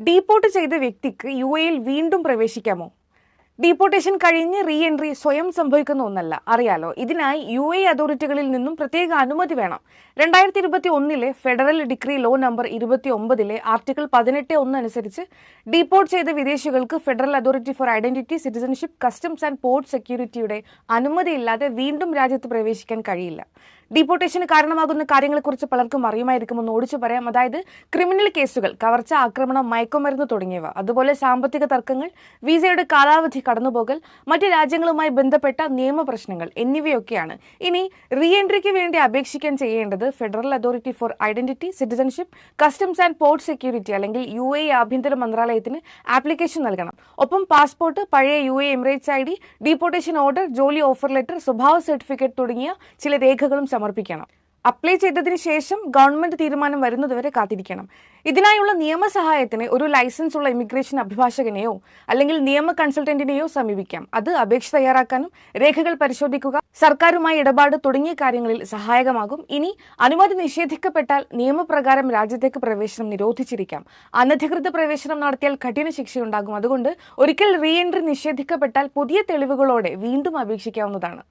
Deport ചെയ്ത വ്യക്തിക്ക് യുഎഇയിൽ വീണ്ടും പ്രവേശിക്കാമോ? ഡീപ്പോർട്ടേഷൻ കഴിഞ്ഞ് റീ എൻട്രി സ്വയം സംഭവിക്കുന്ന ഒന്നല്ല, അറിയാലോ. ഇതിനായി യുഎഇ അതോറിറ്റികളിൽ നിന്നും പ്രത്യേക അനുമതി വേണം. 2021 federal decree law number 29 article 18(1) അനുസരിച്ച് ഡീപ്പോർട്ട് ചെയ്ത വിദേശികൾക്ക് federal authority for identity, citizenship, customs and port സെക്യൂരിറ്റിയുടെ അനുമതിയില്ലാതെ വീണ്ടും രാജ്യത്ത് പ്രവേശിക്കാൻ കഴിയില്ല. ഡീപ്പോർട്ടേഷന് കാരണമാകുന്ന കാര്യങ്ങളെക്കുറിച്ച് പലർക്കും അറിയുമായിരിക്കുമെന്ന് ഓടിച്ചു പറയാം. അതായത് ക്രിമിനൽ കേസുകൾ, കവർച്ച, ആക്രമണം, മയക്കുമരുന്ന് തുടങ്ങിയവ, അതുപോലെ സാമ്പത്തിക തർക്കങ്ങൾ, വിസയുടെ കാലാവധി കടന്നുപോകൽ, മറ്റ് രാജ്യങ്ങളുമായി ബന്ധപ്പെട്ട നിയമപ്രശ്നങ്ങൾ എന്നിവയൊക്കെയാണ്. ഇനി റീ എൻട്രിക്ക് വേണ്ടി അപേക്ഷിക്കാൻ ചെയ്യേണ്ടത് federal authority for identity, citizenship, customs and port security അല്ലെങ്കിൽ യുഎഇ ആഭ്യന്തര മന്ത്രാലയത്തിന് ആപ്ലിക്കേഷൻ നൽകണം. ഒപ്പം പാസ്പോർട്ട്, പഴയ UAE Emirates ID, deportation order, ജോലി ഓഫർ ലെറ്റർ, സ്വഭാവ സർട്ടിഫിക്കറ്റ് തുടങ്ങിയ ചില രേഖകളും സമർപ്പിക്കണം. അപ്ലൈ ചെയ്തതിന് ശേഷം ഗവൺമെന്റ് തീരുമാനം വരുന്നതുവരെ കാത്തിരിക്കണം. ഇതിനായുള്ള നിയമസഹായത്തിന് ഒരു ലൈസൻസ് ഉള്ള ഇമിഗ്രേഷൻ അഭിഭാഷകനെയോ അല്ലെങ്കിൽ നിയമ കൺസൾട്ടന്റിനെയോ സമീപിക്കാം. അത് അപേക്ഷ തയ്യാറാക്കാനും രേഖകൾ പരിശോധിക്കുക, സർക്കാരുമായി ഇടപാട് തുടങ്ങിയ കാര്യങ്ങളിൽ സഹായകമാകും. ഇനി അനുമതി നിഷേധിക്കപ്പെട്ടാൽ നിയമപ്രകാരം രാജ്യത്തേക്ക് പ്രവേശനം നിരോധിച്ചിരിക്കാം. അനധികൃത പ്രവേശനം നടത്തിയാൽ കഠിന ശിക്ഷയുണ്ടാകും. അതുകൊണ്ട് ഒരിക്കൽ റീ എൻട്രി നിഷേധിക്കപ്പെട്ടാൽ പുതിയ തെളിവുകളോടെ വീണ്ടും അപേക്ഷിക്കാവുന്നതാണ്.